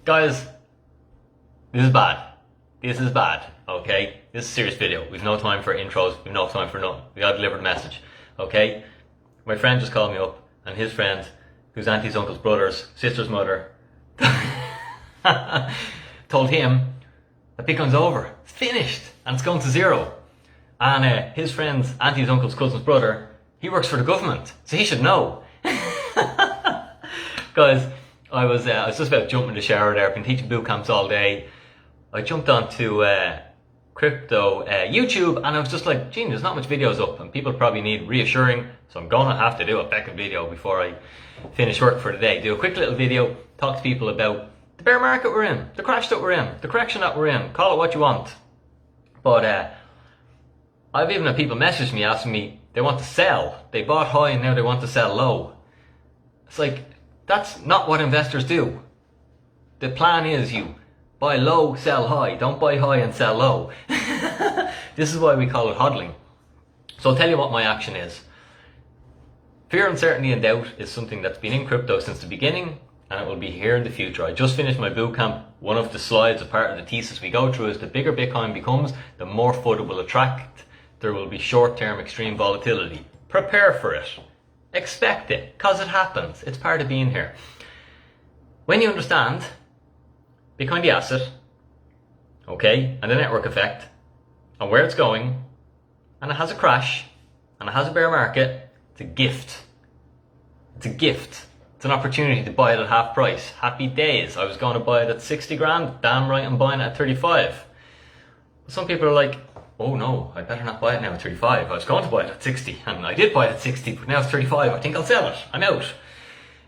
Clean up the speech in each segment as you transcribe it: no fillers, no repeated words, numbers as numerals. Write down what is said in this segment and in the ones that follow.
Guys, this is bad. This is bad, okay? This is a serious video. We've no time for intros. We've no time for nothing. We gotta deliver the message, okay? My friend just called me up, and his friend, whose auntie's uncle's brother's sister's mother, told him that Bitcoin's over. It's finished, and it's going to zero. And his friend's auntie's uncle's cousin's brother, he works for the government, so he should know. Guys, I was just about to jump in the shower there. I've been teaching boot camps all day. I jumped onto crypto YouTube, and I was just like, gee, there's not much videos up, and people probably need reassuring, so I'm gonna have to do a second video before I finish work for the day. Do a quick little video, talk to people about the bear market we're in, the crash that we're in, the correction that we're in, call it what you want. But I've even had people message me asking me, they want to sell. They bought high and now they want to sell low. It's like, that's not what investors do. The plan is you buy low, sell high. Don't buy high and sell low. This is why we call it hodling. So I'll tell you what my action is. Fear, uncertainty and doubt is something that's been in crypto since the beginning, and it will be here in the future. I just finished my bootcamp. One of the slides, a part of the thesis we go through, is the bigger Bitcoin becomes, the more FUD it will attract. There will be short-term extreme volatility. Prepare for it. Expect it, because it happens. It's part of being here. When you understand Bitcoin the asset, okay, and the network effect, and where it's going, and it has a crash, and it has a bear market, it's a gift. It's a gift. It's an opportunity to buy it at half price. Happy days. I was going to buy it at 60 grand. Damn right I'm buying it at 35. But some people are like, oh no, I better not buy it now at 35. I was going to buy it at 60, and I did buy it at 60, but now it's 35. I think I'll sell it. I'm out.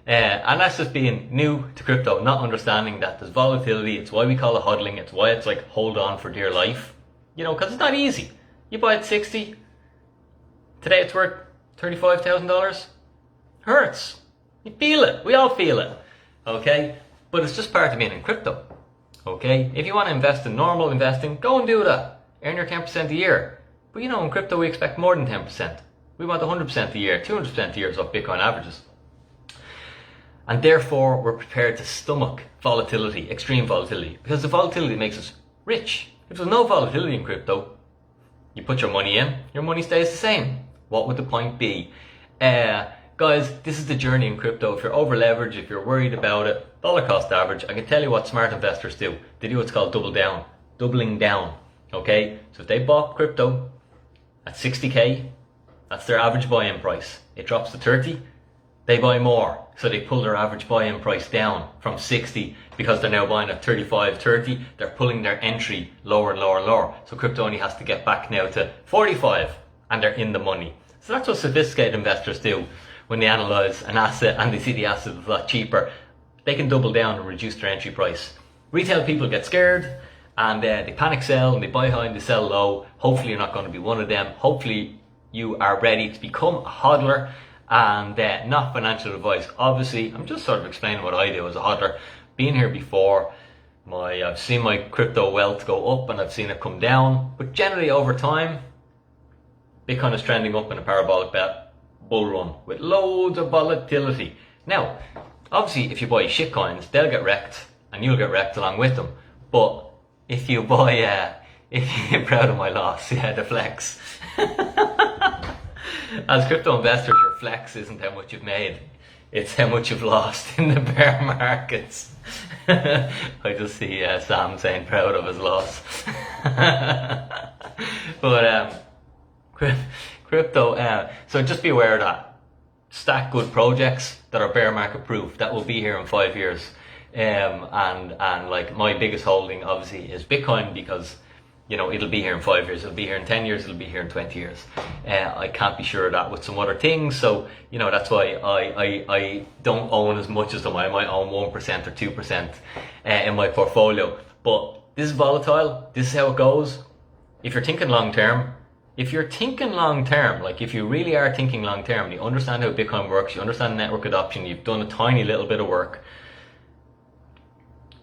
And that's just being new to crypto, not understanding that there's volatility. It's why we call it hodling. It's why it's like hold on for dear life. You know, because it's not easy. You buy it at 60. Today it's worth $35,000. Hurts. You feel it. We all feel it. Okay? But it's just part of being in crypto. Okay? If you want to invest in normal investing, go and do that. Earn your 10% a year. But you know, in crypto we expect more than 10%. We want 100% a year, 200% a year is what Bitcoin averages. And therefore we're prepared to stomach volatility, extreme volatility, because the volatility makes us rich. If there's no volatility in crypto, you put your money in, your money stays the same. What would the point be? Guys, this is the journey in crypto. If you're over leveraged, if you're worried about it, dollar cost average, I can tell you what smart investors do. They do what's called doubling down. Okay, so if they bought crypto at 60k, that's their average buy-in price. It drops to 30, they buy more. So they pull their average buy-in price down from 60 because they're now buying at 35, 30. They're pulling their entry lower and lower and lower. So crypto only has to get back now to 45 and they're in the money. So that's what sophisticated investors do when they analyze an asset and they see the asset is a lot cheaper. They can double down and reduce their entry price. Retail people get scared and they panic sell and they buy high and they sell low. Hopefully you're not going to be one of them. Hopefully you are ready to become a hodler, and not financial advice. Obviously, I'm just sort of explaining what I do as a hodler. Been here before. I've seen my crypto wealth go up and I've seen it come down. But generally over time, Bitcoin is trending up in a parabolic bull run with loads of volatility. Now, obviously if you buy shitcoins, they'll get wrecked and you'll get wrecked along with them. But if you buy, if you're proud of my loss, yeah, the flex. As crypto investors, your flex isn't how much you've made, it's how much you've lost in the bear markets. I just see Sam saying proud of his loss. But crypto, so just be aware of that. Stack good projects that are bear market proof, that will be here in 5 years. And like my biggest holding obviously is Bitcoin, because you know, it'll be here in 5 years, it'll be here in 10 years, it'll be here in 20 years. I can't be sure of that with some other things, so, you know, that's why I don't own as much as them. I might own 1% or 2% in my portfolio. But this is volatile, this is how it goes. If you're thinking long term, like if you really are thinking long term, you understand how Bitcoin works, you understand network adoption, you've done a tiny little bit of work,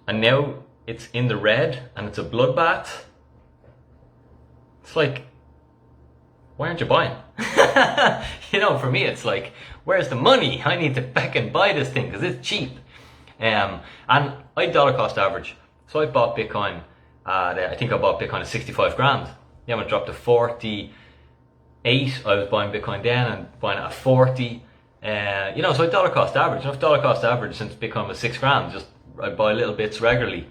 and now it's in the red and it's a bloodbath, it's like, why aren't you buying? You know, for me, it's like, where's the money? I need to back and buy this thing because it's cheap. And I dollar cost average. So I bought Bitcoin at, I think I bought Bitcoin at 65 grand. Then when it dropped to 48, I was buying Bitcoin then and buying it at 40. So I dollar cost average. I've dollar cost average since Bitcoin was 6 grand. Just I buy little bits regularly.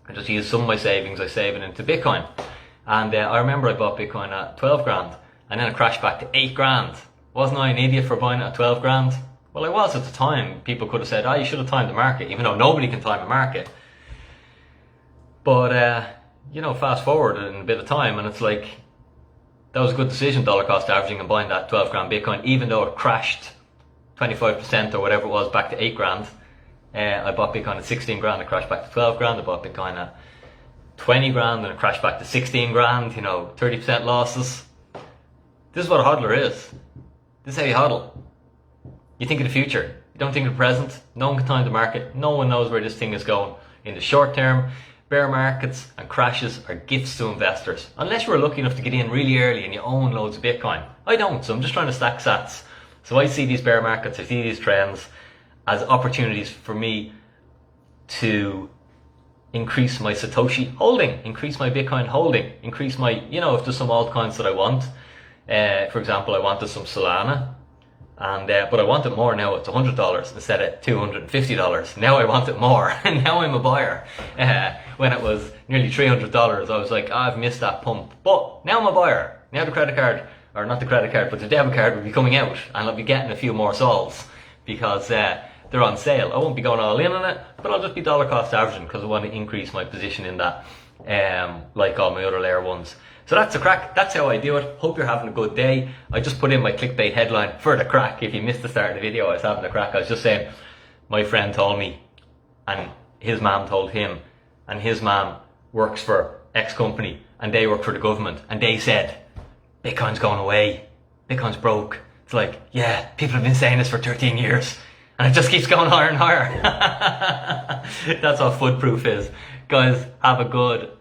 I just use some of my savings, I save it into Bitcoin. And I remember I bought Bitcoin at 12 grand and then it crashed back to 8 grand. Wasn't I an idiot for buying it at 12 grand? Well, I was at the time. People could have said, you should have timed the market, even though nobody can time a market. But, fast forward in a bit of time and it's like, that was a good decision, dollar cost averaging and buying that 12 grand Bitcoin, even though it crashed 25% or whatever it was back to 8 grand. I bought Bitcoin at 16 grand, it crashed back to 12 grand. I bought Bitcoin at 20 grand and it crashed back to 16 grand, 30% losses. This is what a hodler is. This is how you hodl. You think of the future. You don't think of the present. No one can time the market. No one knows where this thing is going. In the short term, bear markets and crashes are gifts to investors. Unless you were lucky enough to get in really early and you own loads of Bitcoin. I don't, so I'm just trying to stack sats. So I see these bear markets, I see these trends as opportunities for me to increase my Satoshi holding, increase my Bitcoin holding, increase my, if there's some altcoins that I want. For example, I wanted some Solana, but I want it more now. It's $100 instead of $250. Now I want it more, and now I'm a buyer. When it was nearly $300, I was like, I've missed that pump. But now I'm a buyer. Now the credit card, or not the credit card, but the debit card will be coming out, and I'll be getting a few more sols because they're on sale. I won't be going all in on it, but I'll just be dollar cost averaging because I want to increase my position in that, like all my other layer ones. So that's the crack. That's how I do it. Hope you're having a good day. I just put in my clickbait headline for the crack. If you missed the start of the video, I was having a crack. I was just saying, my friend told me, and his mom told him, and his mom works for X company, and they work for the government, and they said, Bitcoin's going away. Bitcoin's broke. It's like, yeah, people have been saying this for 13 years. And it just keeps going higher and higher. That's what footproof is. Guys, have a good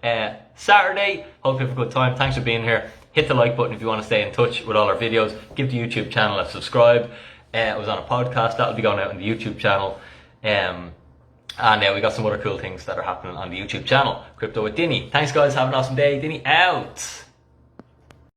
Saturday. Hope you have a good time. Thanks for being here. Hit the like button if you want to stay in touch with all our videos. Give the YouTube channel a subscribe. I was on a podcast. That'll be going out on the YouTube channel. And we got some other cool things that are happening on the YouTube channel. Crypto with Dinny. Thanks guys. Have an awesome day. Dinny out.